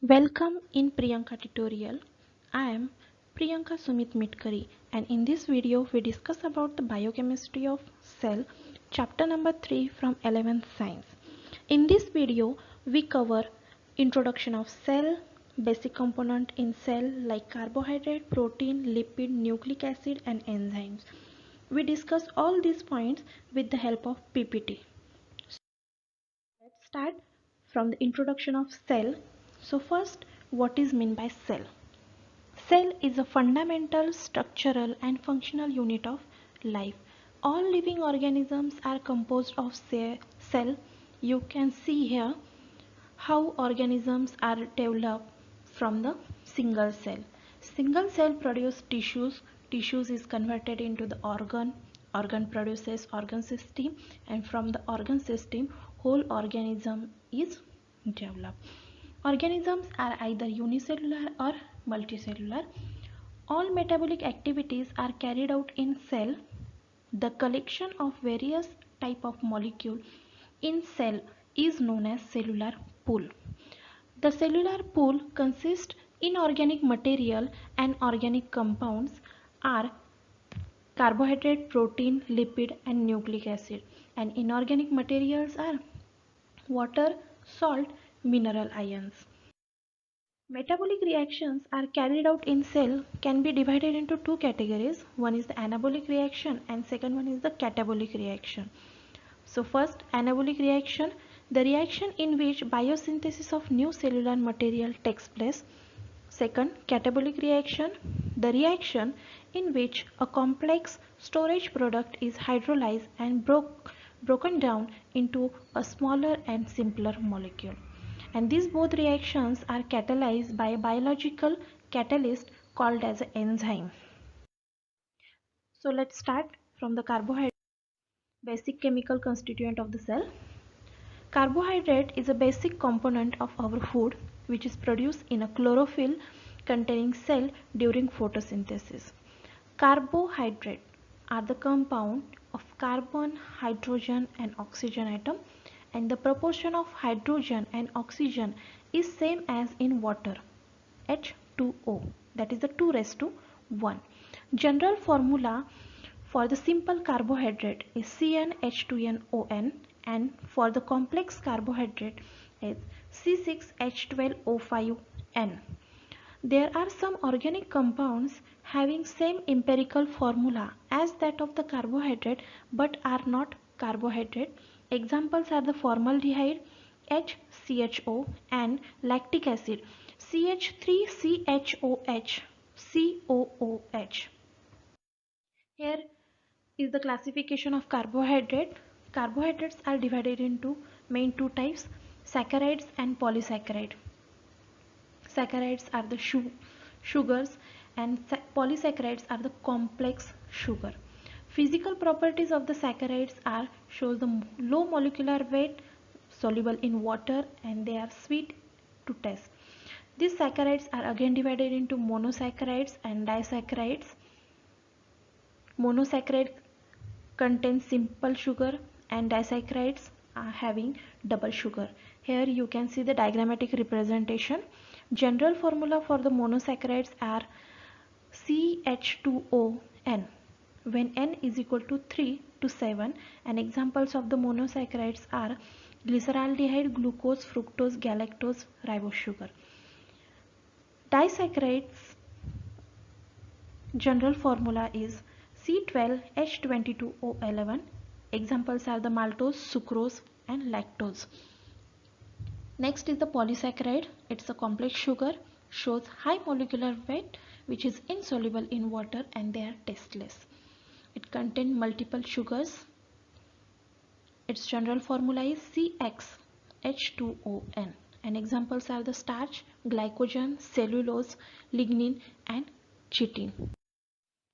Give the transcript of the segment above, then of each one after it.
Welcome in Priyanka tutorial. I am Priyanka Sumit Mitkari, and in this video we discuss about the biochemistry of cell, chapter number 3 from 11th science. In this video we cover introduction of cell, basic component in cell like carbohydrate, protein, lipid, nucleic acid and enzymes. We discuss all these points with the help of PPT. Let's start from the introduction of cell. So first, what is meant by cell? Cell is a fundamental structural and functional unit of life. All living organisms are composed of cell. You can see here how organisms are developed from the single cell. Single cell produce tissues. Tissues is converted into the organ. Organ produces organ system, and from the organ system whole organism is developed. Organisms are either unicellular or multicellular. All metabolic activities are carried out in cell. The collection of various type of molecule in cell is known as cellular pool. The cellular pool consists inorganic material and organic compounds are carbohydrate, protein, lipid and nucleic acid, and inorganic materials are water, salt, mineral ions. Metabolic reactions are carried out in cell can be divided into two categories. One is the anabolic reaction and second one is the catabolic reaction. So first, anabolic reaction, the reaction in which biosynthesis of new cellular material takes place. Second, catabolic reaction, the reaction in which a complex storage product is hydrolyzed and broken down into a smaller and simpler molecule. And these both reactions are catalyzed by a biological catalyst called as an enzyme. So let's start from the carbohydrate, basic chemical constituent of the cell. Carbohydrate is a basic component of our food which is produced in a chlorophyll containing cell during photosynthesis. Carbohydrate are the compound of carbon, hydrogen and oxygen atom, and the proportion of hydrogen and oxygen is same as in water, H2O, that is the 2 raised to 1. General formula for the simple carbohydrate is CnH2nOn, and for the complex carbohydrate is C6H12O5N. There are some organic compounds having same empirical formula as that of the carbohydrate but are not carbohydrate. Examples are the formaldehyde HCHO and lactic acid CH3CHOH COOH. Here is the classification of carbohydrate. Carbohydrates are divided into main two types, saccharides and polysaccharide. Saccharides are the sugars and polysaccharides are the complex sugar. Physical properties of the saccharides are shows the low molecular weight, soluble in water, and they are sweet to taste. These saccharides are again divided into monosaccharides and disaccharides. Monosaccharide contains simple sugar and disaccharides are having double sugar. Here you can see the diagrammatic representation. General formula for the monosaccharides are CH2ON when N is equal to 3 to 7, and examples of the monosaccharides are glyceraldehyde, glucose, fructose, galactose, ribose sugar. Disaccharides general formula is C12H22O11. Examples are the maltose, sucrose and lactose. Next is the polysaccharide. It's a complex sugar, shows high molecular weight which is insoluble in water and they are tasteless. It contains multiple sugars. Its general formula is CXH2ON, and examples are the starch, glycogen, cellulose, lignin and chitin.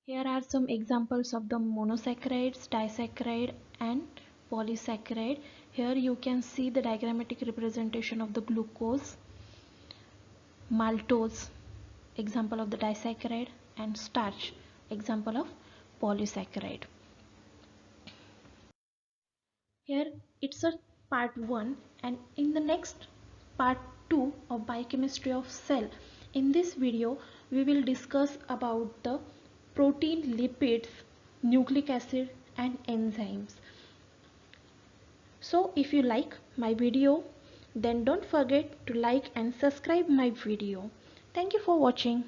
Here are some examples of the monosaccharides, disaccharide and polysaccharide. Here you can see the diagrammatic representation of the glucose, maltose, example of the disaccharide, and starch, example of polysaccharide. Here it's a part 1, and in the next part 2 of biochemistry of cell. In this video we will discuss about the protein, lipids, nucleic acid and enzymes. So if you like my video, then don't forget to like and subscribe my video. Thank you for watching.